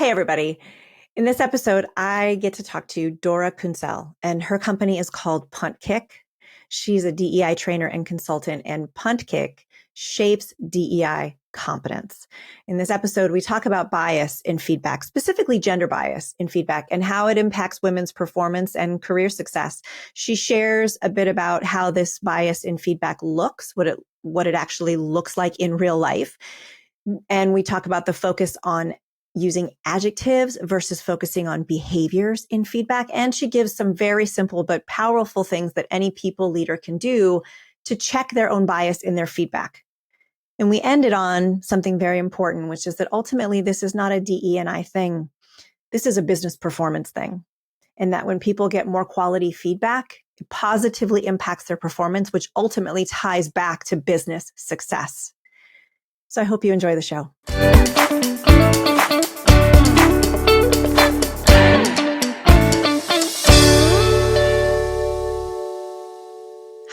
Hey, everybody. In this episode, I get to talk to Dora Küntzel, and her company is called Punt Kick. She's a DEI trainer and consultant, and Punt Kick shapes DEI competence. In this episode, we talk about bias in feedback, specifically gender bias in feedback, and how it impacts women's performance and career success. She shares a bit about how this bias in feedback looks, what it actually looks like in real life. And we talk about the focus on using adjectives versus focusing on behaviors in feedback. And she gives some very simple but powerful things that any people leader can do to check their own bias in their feedback. And we ended on something very important, which is that ultimately this is not a DE&I thing. This is a business performance thing. And that when people get more quality feedback, it positively impacts their performance, which ultimately ties back to business success. So I hope you enjoy the show.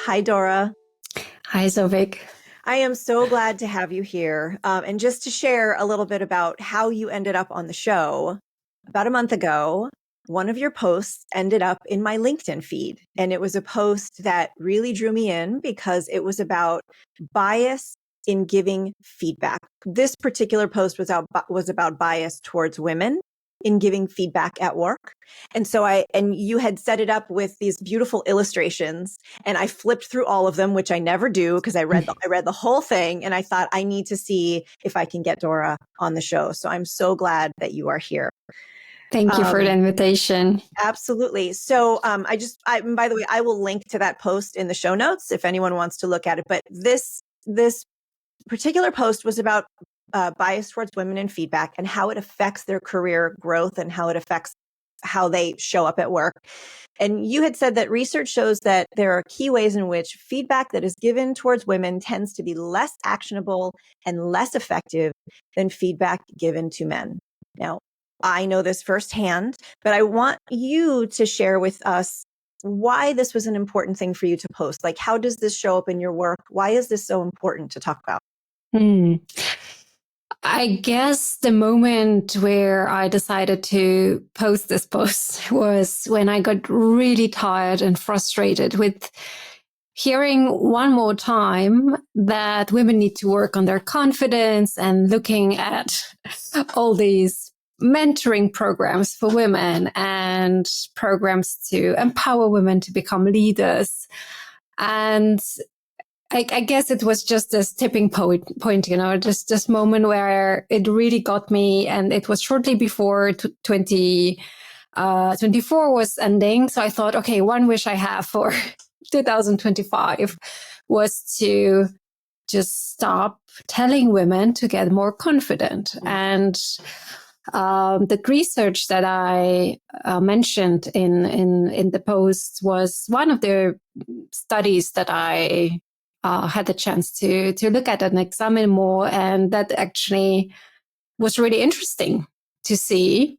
Hi, Dora. Hi, Zovig. I am so glad to have you here. And just to share a little bit about how you ended up on the show, about a month ago, one of your posts ended up in my LinkedIn feed. And it was a post that really drew me in because it was about bias in giving feedback. This particular post was about bias towards women in giving feedback at work. And you had set it up with these beautiful illustrations, and I flipped through all of them, which I never do because I read the whole thing, and I thought I need to see if I can get Dora on the show. So I'm so glad that you are here. Thank you for the invitation. Absolutely. So by the way, I will link to that post in the show notes if anyone wants to look at it. But this particular post was about bias towards women in feedback and how it affects their career growth and how it affects how they show up at work. And you had said that research shows that there are key ways in which feedback that is given towards women tends to be less actionable and less effective than feedback given to men. Now, I know this firsthand, but I want you to share with us why this was an important thing for you to post. Like, how does this show up in your work? Why is this so important to talk about? I guess the moment where I decided to post this post was when I got really tired and frustrated with hearing one more time that women need to work on their confidence and looking at all these mentoring programs for women and programs to empower women to become leaders. And I guess it was just this tipping point, just this moment where it really got me. And it was shortly before 2024 was ending. So I thought, okay, one wish I have for 2025 was to just stop telling women to get more confident. And the research that I mentioned in the post was one of the studies that I had the chance to look at and examine more. And that actually was really interesting to see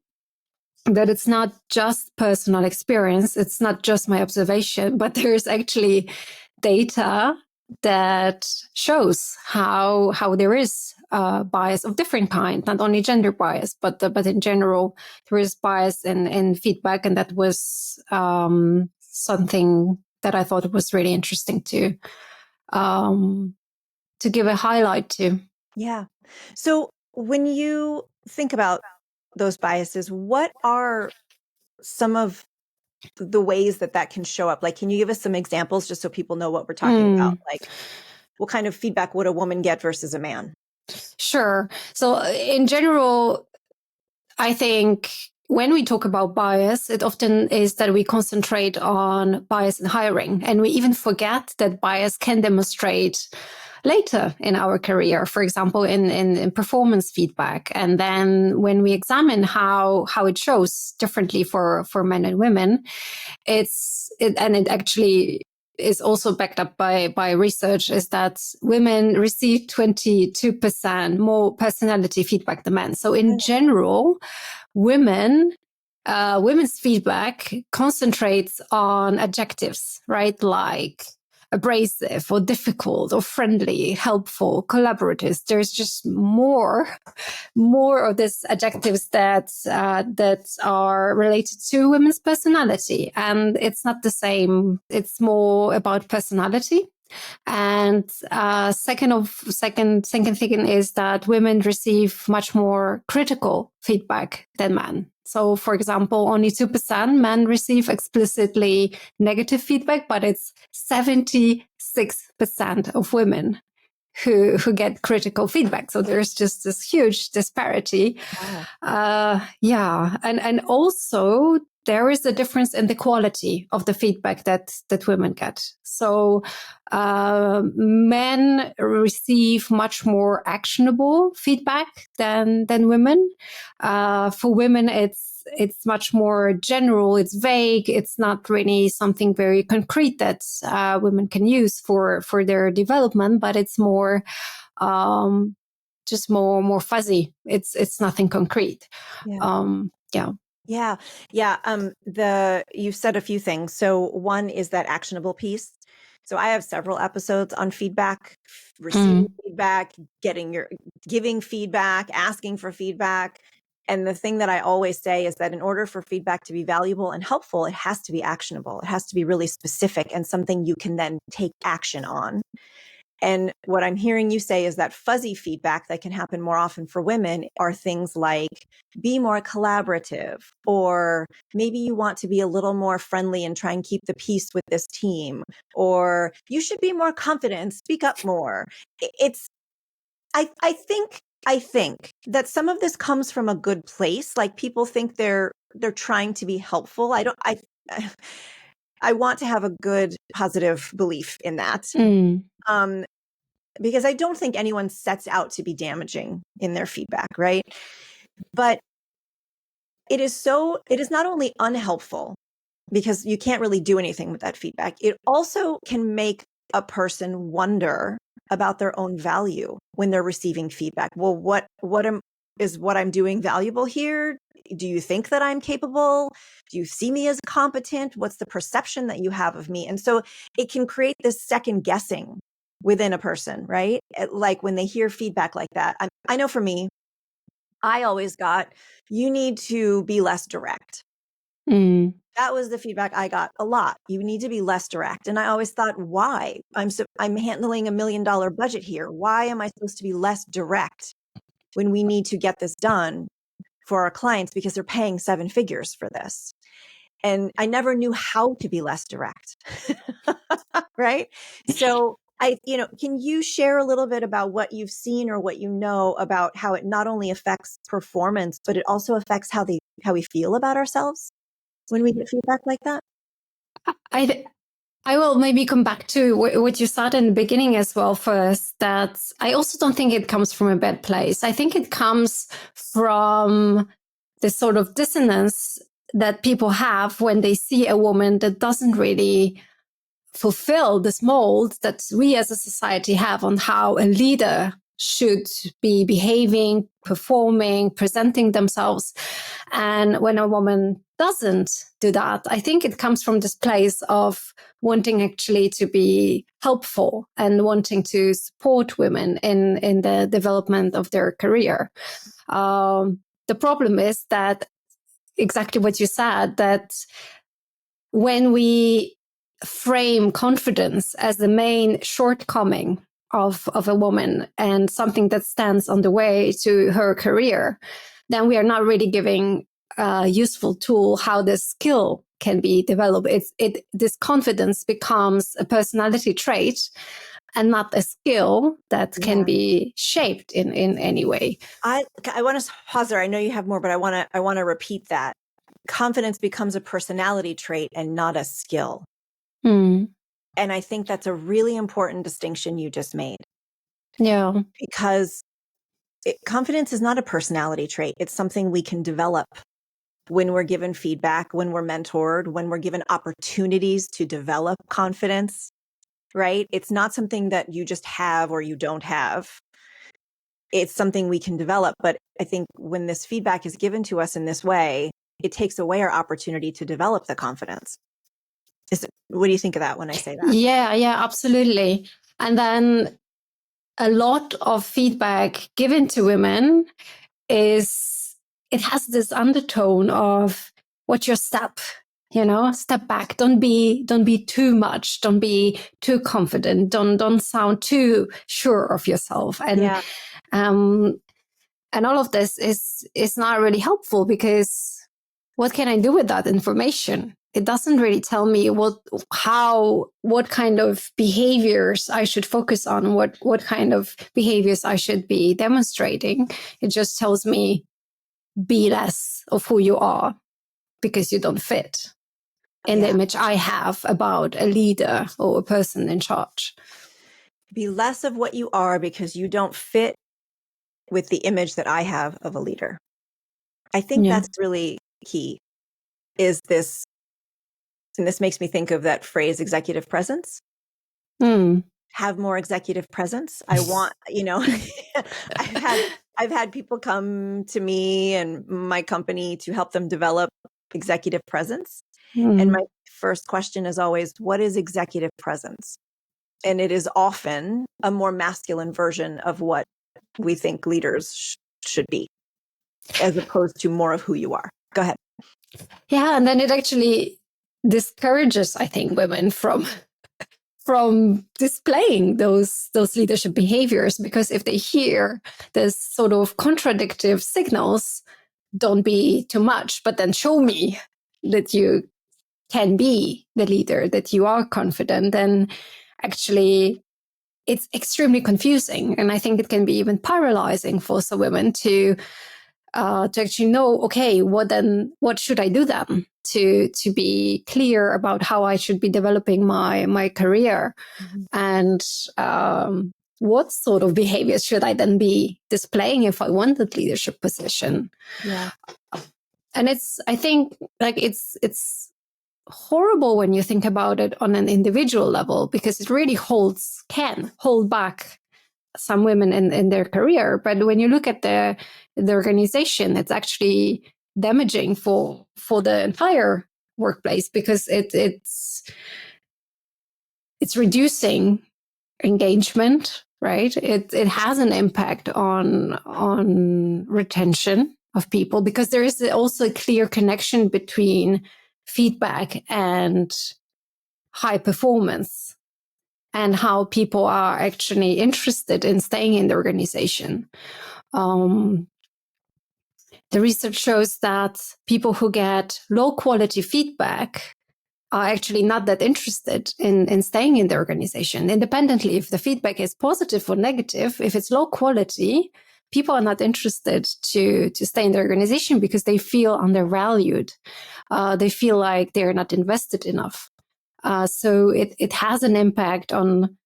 that it's not just personal experience. It's not just my observation, but there's actually data that shows how there is bias of different kind, not only gender bias, but in general, there is bias in feedback. And that was something that I thought was really interesting to give a highlight to. Yeah. So when you think about those biases, what are some of the ways that can show up? Like, can you give us some examples just so people know what we're talking about? Like, what kind of feedback would a woman get versus a man? Sure. So in general, I think when we talk about bias, it often is that we concentrate on bias in hiring, and we even forget that bias can demonstrate later in our career, for example, in performance feedback. And then when we examine how it shows differently for men and women, it actually is also backed up by research, is that women receive 22% more personality feedback than men. So in general, women's feedback concentrates on adjectives, right? Like abrasive or difficult or friendly, helpful, collaborative. There's just more of these adjectives that are related to women's personality, and it's not the same. It's more about personality. And second thing is that women receive much more critical feedback than men. So, for example, only 2% men receive explicitly negative feedback, but it's 76% of women who get critical feedback. So there's just this huge disparity. Wow. And also there is a difference in the quality of the feedback that women get. So men receive much more actionable feedback than women. For women, it's much more general. It's vague. It's not really something very concrete that women can use for their development, but it's more just more fuzzy. It's nothing concrete. Yeah. You said a few things. So one is that actionable piece. So I have several episodes on feedback, receiving feedback, giving feedback, asking for feedback. And the thing that I always say is that in order for feedback to be valuable and helpful, it has to be actionable. It has to be really specific and something you can then take action on. And what I'm hearing you say is that fuzzy feedback that can happen more often for women are things like be more collaborative, or maybe you want to be a little more friendly and try and keep the peace with this team, or you should be more confident, speak up more. I think that some of this comes from a good place. Like people think they're trying to be helpful. I want to have a good positive belief in that. Because I don't think anyone sets out to be damaging in their feedback, right? But it is not only unhelpful because you can't really do anything with that feedback. It also can make a person wonder about their own value when they're receiving feedback. Well, is what I'm doing valuable here? Do you think that I'm capable? Do you see me as competent? What's the perception that you have of me? And so it can create this second guessing within a person, right? Like when they hear feedback like that. I know for me, I always got, you need to be less direct. That was the feedback I got a lot. You need to be less direct. And I always thought, why? I'm handling $1 million budget here. Why am I supposed to be less direct when we need to get this done for our clients because they're paying 7 figures for this? And I never knew how to be less direct. Right? So can you share a little bit about what you've seen or what you know about how it not only affects performance, but it also affects how we feel about ourselves when we get feedback like that? I will maybe come back to what you said in the beginning as well first, that I also don't think it comes from a bad place. I think it comes from this sort of dissonance that people have when they see a woman that doesn't really fulfill this mold that we as a society have on how a leader should be behaving, performing, presenting themselves. And when a woman doesn't do that, I think it comes from this place of wanting actually to be helpful and wanting to support women in the development of their career. The problem is that exactly what you said, that when we frame confidence as the main shortcoming of a woman and something that stands on the way to her career, then we are not really giving a useful tool how this skill can be developed. This confidence becomes a personality trait and not a skill that can be shaped in any way. I want to pause there. I know you have more, but I want to repeat that. Confidence becomes a personality trait and not a skill. And I think that's a really important distinction you just made. Yeah. Because confidence is not a personality trait. It's something we can develop when we're given feedback, when we're mentored, when we're given opportunities to develop confidence, right? It's not something that you just have or you don't have. It's something we can develop. But I think when this feedback is given to us in this way, it takes away our opportunity to develop the confidence. What do you think of that when I say that? Yeah, absolutely. And then a lot of feedback given to women it has this undertone of what's your step, step back. Don't be too much. Don't be too confident. Don't sound too sure of yourself. And all of this is not really helpful, because what can I do with that information? It doesn't really tell me what kind of behaviors I should focus on, what kind of behaviors I should be demonstrating. It just tells me be less of who you are because you don't fit in the image I have about a leader or a person in charge. Be less of what you are because you don't fit with the image that I have of a leader. I think that's really key, is this, and this makes me think of that phrase, executive presence. Have more executive presence. I want, I've had people come to me and my company to help them develop executive presence. And my first question is always, what is executive presence? And it is often a more masculine version of what we think leaders should be, as opposed to more of who you are. Go ahead. Yeah, and then it actually discourages, I think, women from displaying those leadership behaviors, because if they hear this sort of contradictory signals, don't be too much, but then show me that you can be the leader, that you are confident, then actually it's extremely confusing. And I think it can be even paralyzing for some women to actually know, okay, what should I do then to be clear about how I should be developing my career, and what sort of behaviors should I then be displaying if I want that leadership position? Yeah. And I think it's horrible when you think about it on an individual level, because it really can hold back some women in their career. But when you look at the organization, it's actually damaging for the entire workplace, because it's reducing engagement, right? It has an impact on retention of people, because there is also a clear connection between feedback and high performance, and how people are actually interested in staying in the organization. The research shows that people who get low quality feedback are actually not that interested in staying in the organization, independently if the feedback is positive or negative. If it's low quality, people are not interested to stay in the organization because they feel undervalued. They feel like they're not invested enough. So it has an impact on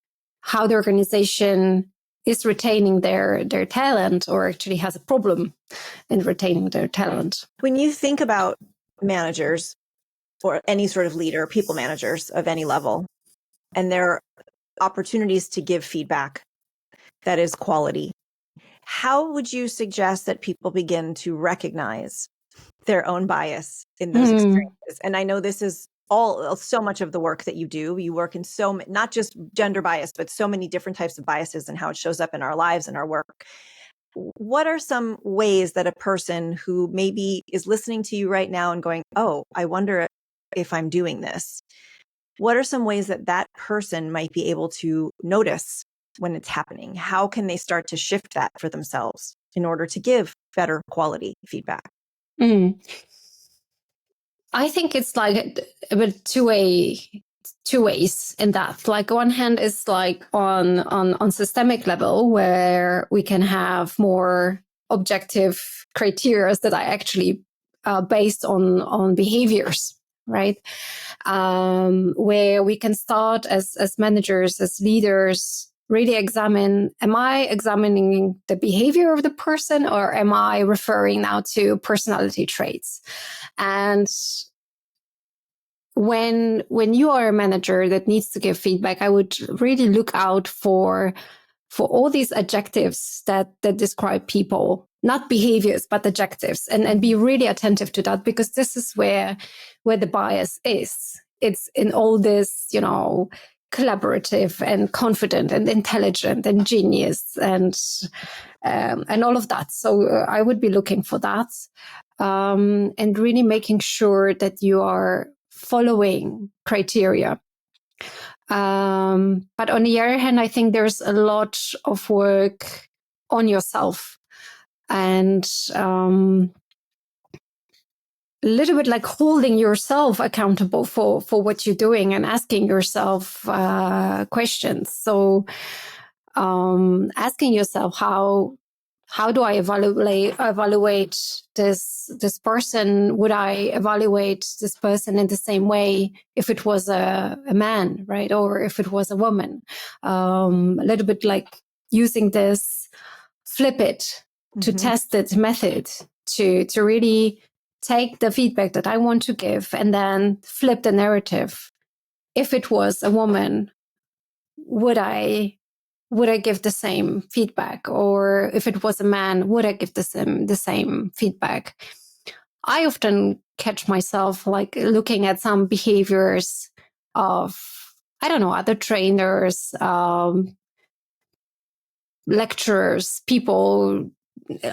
how the organization is retaining their talent, or actually has a problem in retaining their talent. When you think about managers or any sort of leader, people managers of any level, and their opportunities to give feedback that is quality, how would you suggest that people begin to recognize their own bias in those experiences? And I know this is so much of the work that you do. You work in not just gender bias, but so many different types of biases and how it shows up in our lives and our work. What are some ways that a person who maybe is listening to you right now and going, oh, I wonder if I'm doing this, what are some ways that that person might be able to notice when it's happening? How can they start to shift that for themselves in order to give better quality feedback? I think it's like a bit two ways in that. Like, one hand is like on systemic level, where we can have more objective criteria that are actually based on behaviors, right? Where we can start as managers, as leaders, really examine, am I examining the behavior of the person, or am I referring now to personality traits? And when you are a manager that needs to give feedback, I would really look out for all these adjectives that describe people, not behaviors, but adjectives, and be really attentive to that, because this is where the bias is. it's in all this, collaborative and confident and intelligent and genius and all of that. So I would be looking for that, and really making sure that you are following criteria. But on the other hand, I think there's a lot of work on yourself, and a little bit like holding yourself accountable for what you're doing and asking yourself questions. So asking yourself, how do I evaluate this person? Would I evaluate this person in the same way if it was a man, right? Or if it was a woman? A little bit like using this flip it to test it method to really take the feedback that I want to give and then flip the narrative. If it was a woman, would I give the same feedback? Or if it was a man, would I give the same feedback? I often catch myself like looking at some behaviors of, I don't know, other trainers, lecturers, people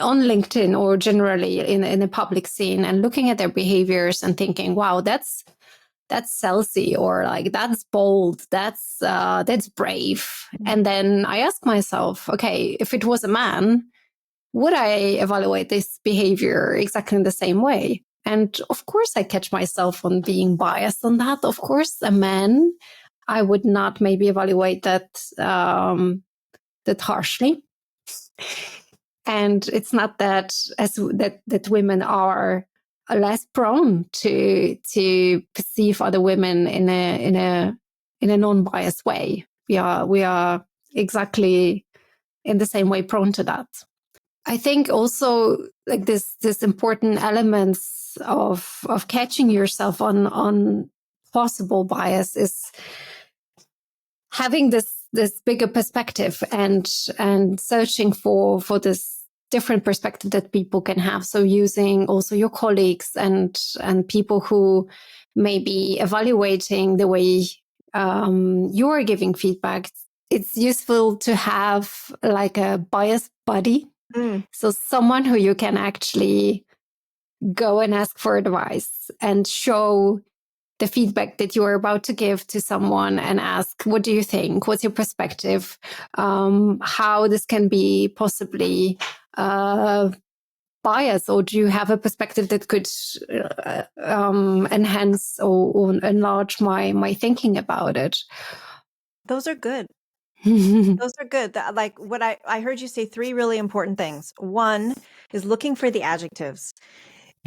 on LinkedIn or generally in the public scene, and looking at their behaviors and thinking, wow, that's salesy, or like that's bold, that's brave. And then I ask myself, okay, if it was a man, would I evaluate this behavior exactly in the same way? And of course, I catch myself on being biased on that. Of course, a man, I would not maybe evaluate that harshly. And it's not that that women are less prone to perceive other women in a non-biased way. We are exactly in the same way prone to that. I think also like this important elements of catching yourself on possible bias is having this bigger perspective and searching for this different perspective that people can have. So using also your colleagues and people who may be evaluating the way you are giving feedback. It's useful to have like a bias buddy. So someone who you can actually go and ask for advice and show the feedback that you are about to give to someone and ask, what do you think? What's your perspective? How this can be possibly biased, or do you have a perspective that could enhance or enlarge my thinking about it? Those are good. Those are good. Like what I heard you say, 3 really important things. One is looking for the adjectives.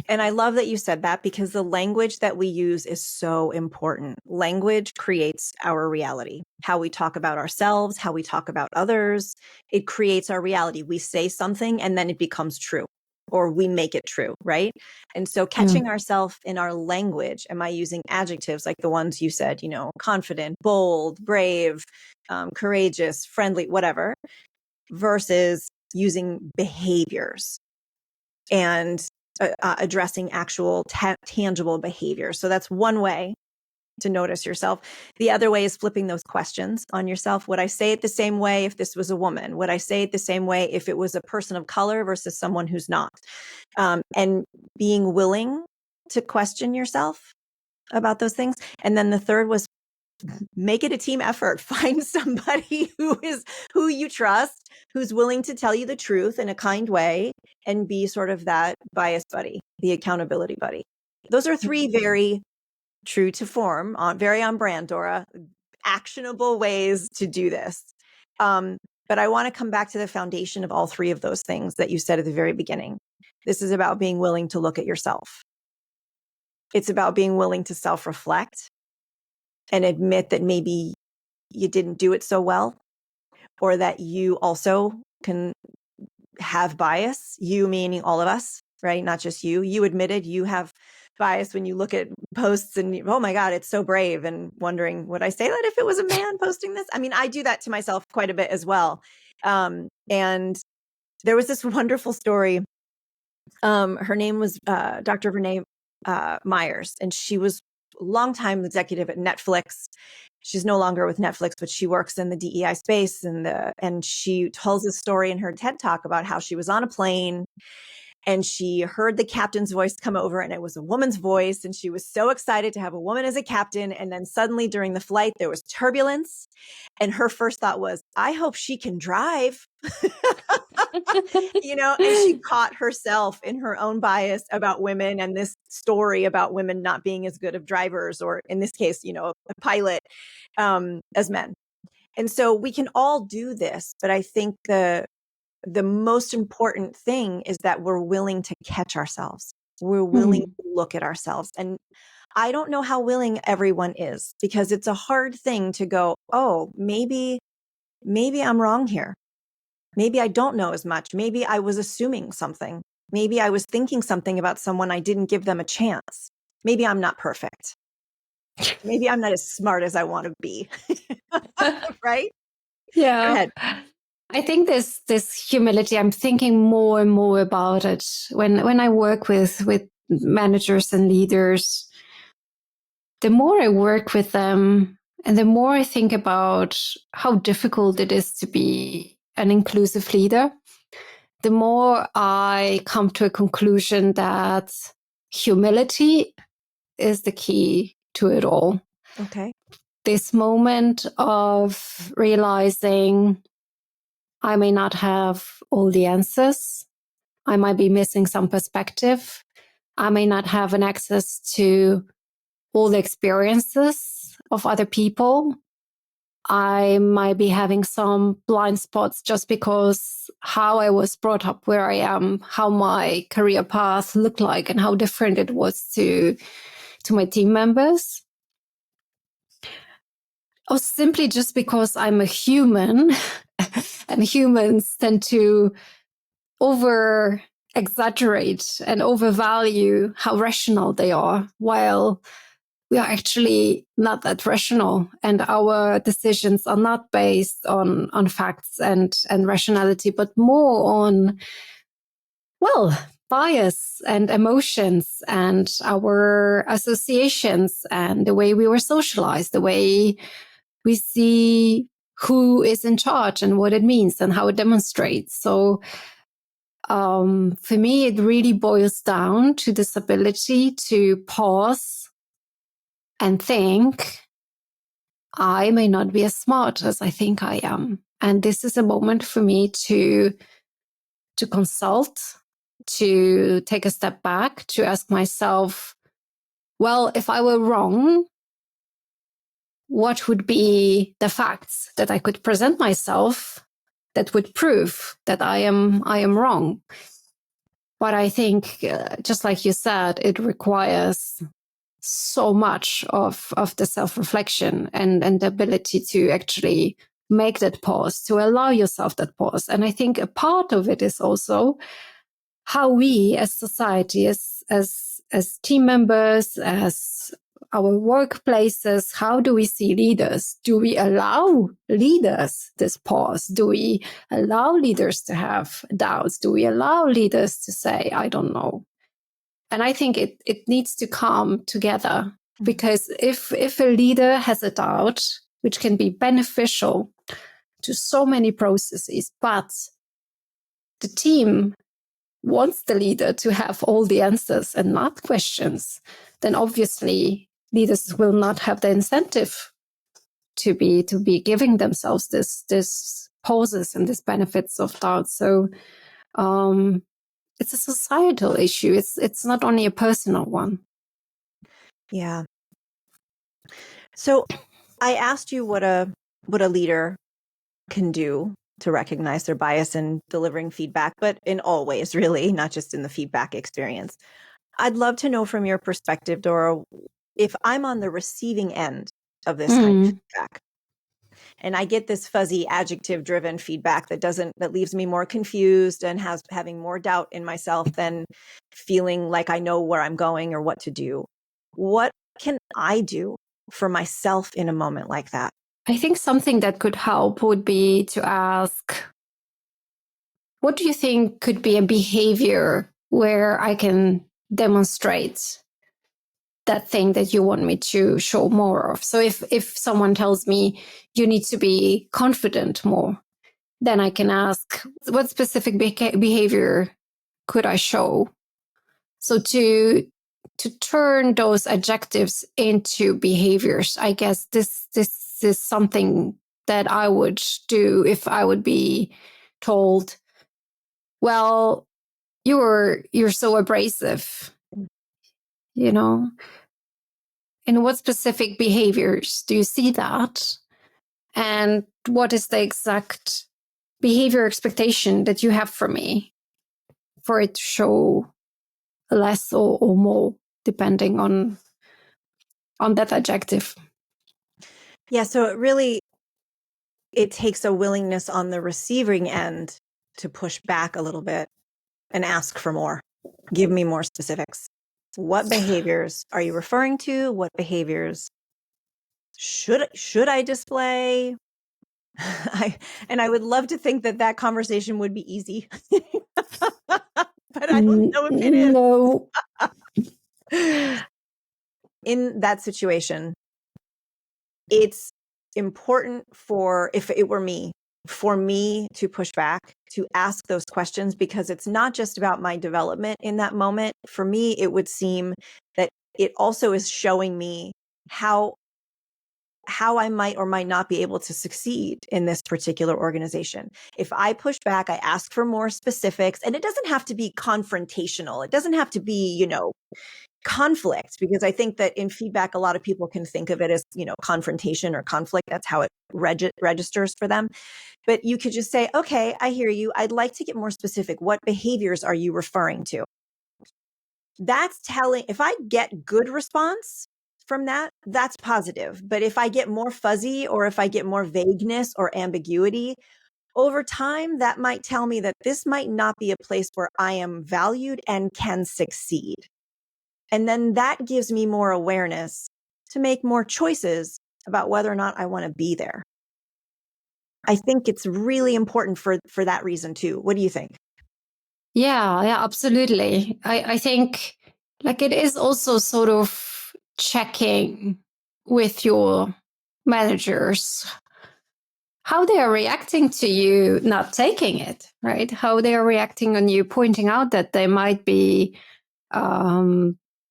And I love that you said that, because the language that we use is so important. Language creates our reality. How we talk about ourselves, how we talk about others, it creates our reality. We say something and then it becomes true, or we make it true, right? And so catching ourselves in our language, am I using adjectives like the ones you said, confident, bold, brave, courageous, friendly, whatever, versus using behaviors and addressing actual tangible behavior. So that's one way to notice yourself. The other way is flipping those questions on yourself. Would I say it the same way if this was a woman? Would I say it the same way if it was a person of color versus someone who's not? And being willing to question yourself about those things. And then the third was make it a team effort. Find somebody who you trust, who's willing to tell you the truth in a kind way, and be sort of that bias buddy, the accountability buddy. Those are 3 very true to form, very on brand, Dora, actionable ways to do this. But I want to come back to the foundation of all 3 of those things that you said at the very beginning. This is about being willing to look at yourself. It's about being willing to self-reflect and admit that maybe you didn't do it so well, or that you also can have bias, you meaning all of us, right? Not just you. You admitted you have bias when you look at posts and, oh my God, it's so brave, and wondering, would I say that if it was a man posting this? I mean, I do that to myself quite a bit as well. And there was this wonderful story. Her name was Dr. Renee Myers, and she was longtime executive at Netflix. She's no longer with Netflix, but she works in the DEI space, and she tells this story in her TED Talk about how she was on a plane and she heard the captain's voice come over, and it was a woman's voice. And she was so excited to have a woman as a captain. And then suddenly during the flight, there was turbulence. And her first thought was, I hope she can drive. And she caught herself in her own bias about women and this story about women not being as good of drivers, or in this case, a pilot, as men. And so we can all do this, but I think the most important thing is that we're willing to catch ourselves. We're willing to look at ourselves. And I don't know how willing everyone is, because it's a hard thing to go, oh, maybe I'm wrong here. Maybe I don't know as much. Maybe I was assuming something. Maybe I was thinking something about someone. I didn't give them a chance. Maybe I'm not perfect. Maybe I'm not as smart as I want to be. Right? Yeah. Go ahead. I think this humility, I'm thinking more and more about it when I work with managers and leaders. The more I work with them, and the more I think about how difficult it is to be an inclusive leader, the more I come to a conclusion that humility is the key to it all. Okay. This moment of realizing I may not have all the answers. I might be missing some perspective. I may not have an access to all the experiences of other people. I might be having some blind spots just because how I was brought up where I am, how my career path looked like, and how different it was to my team members. Or simply just because I'm a human and humans tend to over exaggerate and overvalue how rational they are, while we are actually not that rational, and our decisions are not based on facts and rationality, but more on, bias and emotions and our associations and the way we were socialized, the way we see who is in charge and what it means and how it demonstrates. So for me, it really boils down to this ability to pause and think, I may not be as smart as I think I am. And this is a moment for me to consult, to take a step back, to ask myself, well, if I were wrong, what would be the facts that I could present myself that would prove that I am wrong? But I think, just like you said, it requires so much of the self-reflection and the ability to actually make that pause, to allow yourself that pause. And I think a part of it is also how we as society, as team members, as our workplaces, how do we see leaders? Do we allow leaders this pause? Do we allow leaders to have doubts? Do we allow leaders to say, I don't know? And I think it needs to come together, because if a leader has a doubt, which can be beneficial to so many processes, but the team wants the leader to have all the answers and not questions, then obviously leaders will not have the incentive to be giving themselves this pauses and this benefits of doubt. So it's a societal issue. It's not only a personal one. Yeah. So I asked you what a leader can do to recognize their bias in delivering feedback, but in all ways, really, not just in the feedback experience. I'd love to know from your perspective, Dora, if I'm on the receiving end of this kind of feedback, and I get this fuzzy adjective driven feedback that leaves me more confused and having more doubt in myself than feeling like I know where I'm going or what to do. What can I do for myself in a moment like that? I think something that could help would be to ask, what do you think could be a behavior where I can demonstrate that thing that you want me to show more of. So if someone tells me you need to be confident more, then I can ask, what specific behavior could I show? So to turn those adjectives into behaviors, I guess this is something that I would do if I would be told, well, you're so abrasive, you know? In what specific behaviors do you see that? And what is the exact behavior expectation that you have from me for it to show less or more, depending on that adjective? Yeah, so it takes a willingness on the receiving end to push back a little bit and ask for more. Give me more specifics. What behaviors are you referring to? What behaviors should I display? I would love to think that conversation would be easy, but I don't know if it is. No. In that situation, it's important if it were me, for me to push back, to ask those questions, because it's not just about my development in that moment. For me, it would seem that it also is showing me how I might or might not be able to succeed in this particular organization. If I push back, I ask for more specifics, and it doesn't have to be confrontational. It doesn't have to be, conflict, because I think that in feedback, a lot of people can think of it as, confrontation or conflict. That's how it registers for them. But you could just say, okay, I hear you. I'd like to get more specific. What behaviors are you referring to? That's telling. If I get good response from that, that's positive. But if I get more fuzzy, or if I get more vagueness or ambiguity, over time, that might tell me that this might not be a place where I am valued and can succeed. And then that gives me more awareness to make more choices about whether or not I want to be there. I think it's really important for that reason too. What do you think? Yeah, absolutely. I think it is also sort of checking with your managers how they are reacting to you not taking it, right? How they are reacting on you pointing out that they might be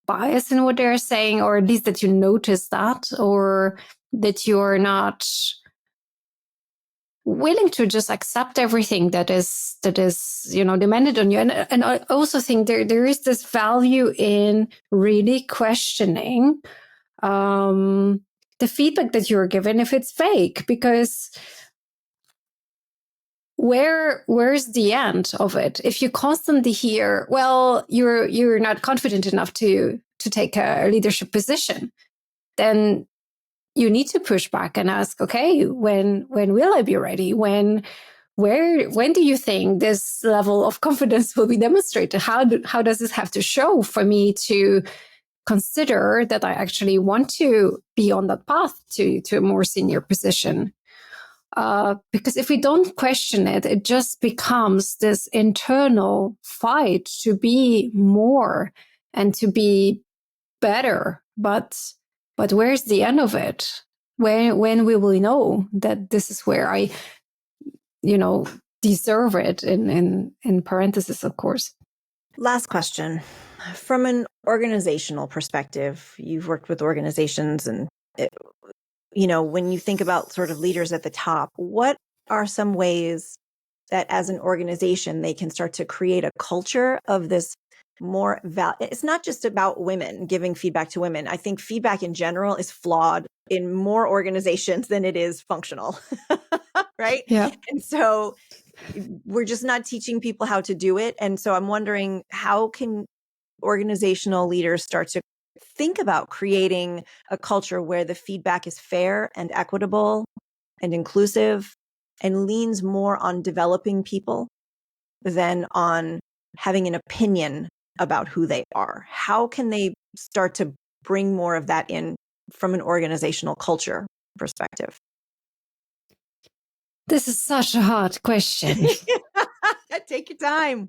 biased in what they're saying, or at least that you notice that, or that you're not willing to just accept everything that is demanded on you. And I also think there is this value in really questioning the feedback that you're given if it's fake, because where's the end of it? If you constantly hear, well, you're not confident enough to take a leadership position, then you need to push back and ask, okay, when will I be ready? When do you think this level of confidence will be demonstrated? How does this have to show for me to consider that I actually want to be on that path to a more senior position? Because if we don't question it, it just becomes this internal fight to be more and to be better. But where's the end of it? When we will know that this is where I, deserve it, in parentheses, of course. Last question. From an organizational perspective, you've worked with organizations, and when you think about sort of leaders at the top, what are some ways that as an organization they can start to create a culture of this more it's not just about women giving feedback to women. I think feedback in general is flawed in more organizations than it is functional. Right? Yeah. And so we're just not teaching people how to do it. And so I'm wondering, how can organizational leaders start to think about creating a culture where the feedback is fair and equitable and inclusive and leans more on developing people than on having an opinion about who they are? How can they start to bring more of that in from an organizational culture perspective? This is such a hard question. Take your time.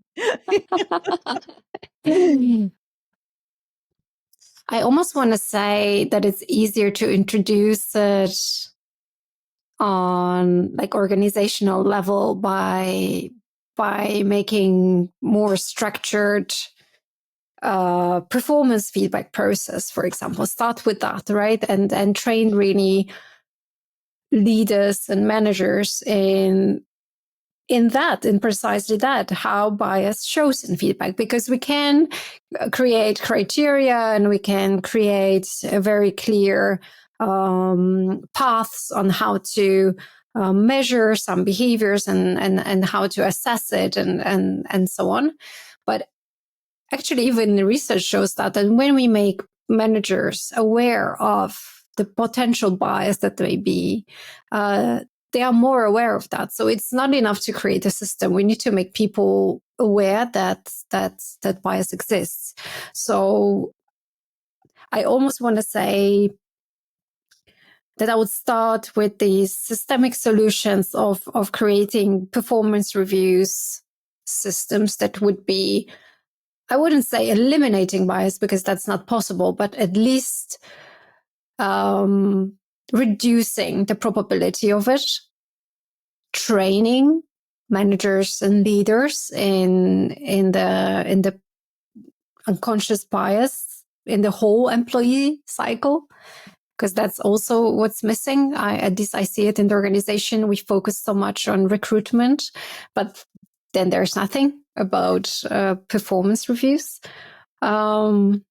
I almost want to say that it's easier to introduce it on like organizational level by making more structured performance feedback process, for example. Start with that, right? And train really leaders and managers in precisely that, how bias shows in feedback, because we can create criteria and we can create a very clear paths on how to measure some behaviors and how to assess it and so on. But actually, even the research shows that when we make managers aware of the potential bias that may be, they are more aware of that. So it's not enough to create a system. We need to make people aware that bias exists. So I almost want to say that I would start with these systemic solutions of creating performance reviews systems that would be, I wouldn't say eliminating bias because that's not possible, but at least reducing the probability of it, training managers and leaders in the unconscious bias in the whole employee cycle, because that's also what's missing. At least I see it in the organization. We focus so much on recruitment, but then there's nothing about performance reviews. And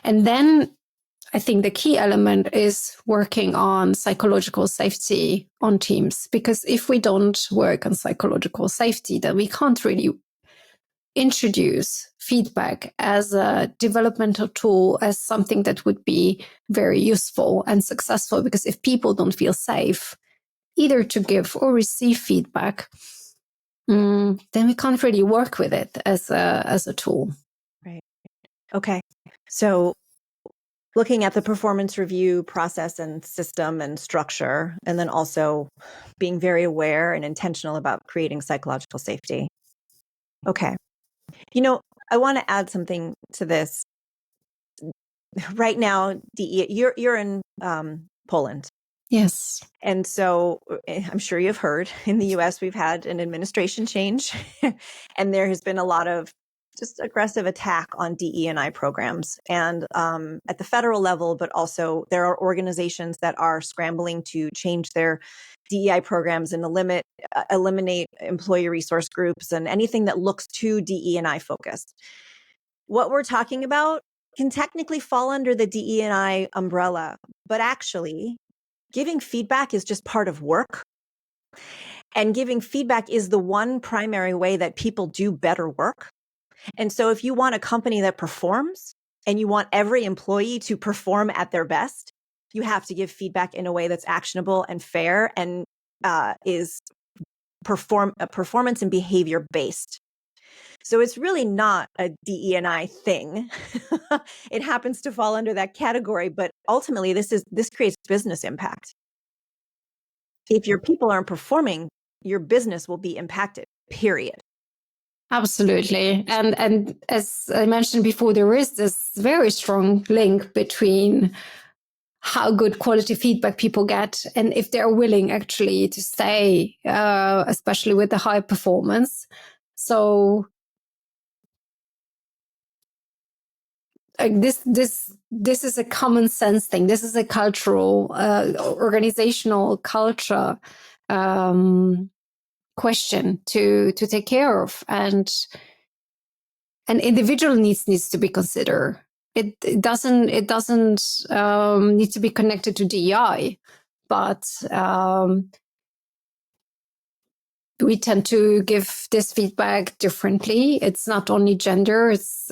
then I think the key element is working on psychological safety on teams, because if we don't work on psychological safety, then we can't really introduce feedback as a developmental tool, as something that would be very useful and successful. Because if people don't feel safe either to give or receive feedback, then we can't really work with it as a tool. Right. Okay. So looking at the performance review process and system and structure, and then also being very aware and intentional about creating psychological safety. Okay. I want to add something to this. Right now, you're in Poland. Yes. And so I'm sure you've heard in the US, we've had an administration change, and there has been a lot of just aggressive attack on DE&I programs, and at the federal level, but also there are organizations that are scrambling to change their DEI programs and eliminate employee resource groups and anything that looks too DE&I focused. What we're talking about can technically fall under the DE&I umbrella, but actually giving feedback is just part of work. And giving feedback is the one primary way that people do better work. And so if you want a company that performs and you want every employee to perform at their best, you have to give feedback in a way that's actionable and fair and is performance and behavior based. So it's really not a DE&I thing. It happens to fall under that category, but ultimately this creates business impact. If your people aren't performing, your business will be impacted, period. Absolutely. And as I mentioned before, there is this very strong link between how good quality feedback people get and if they're willing actually to stay, especially with the high performance. So this is a common sense thing. This is a cultural, organizational culture question to take care of, and an individual needs to be considered. It doesn't need to be connected to DEI, but we tend to give this feedback differently. It's not only gender; it's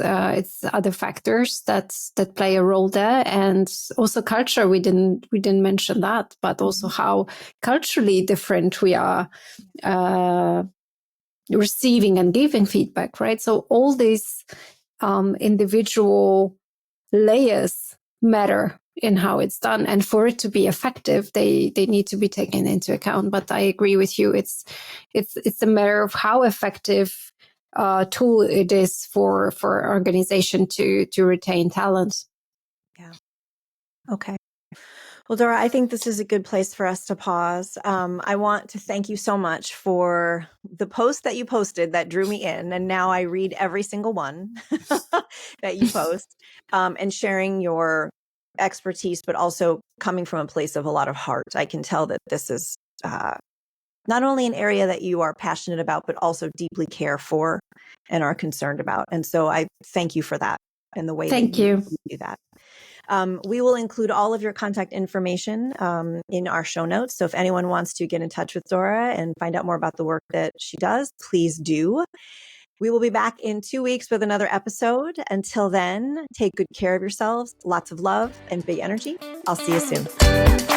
other factors that play a role there, and also culture. We didn't mention that, but also how culturally different we are receiving and giving feedback. Right. So all these individual layers matter in how it's done, and for it to be effective, they need to be taken into account. But I agree with you; it's a matter of how effective tool it is for organization to retain talent. Yeah. Okay. Well, Dora, I think this is a good place for us to pause. I want to thank you so much for the post that you posted that drew me in. And now I read every single one that you post, and sharing your expertise, but also coming from a place of a lot of heart. I can tell that this is not only an area that you are passionate about, but also deeply care for and are concerned about. And so I thank you for that and the way Thank that you you. do that. We will include all of your contact information in our show notes. So if anyone wants to get in touch with Dora and find out more about the work that she does, please do. We will be back in 2 weeks with another episode. Until then, take good care of yourselves, lots of love and big energy. I'll see you soon.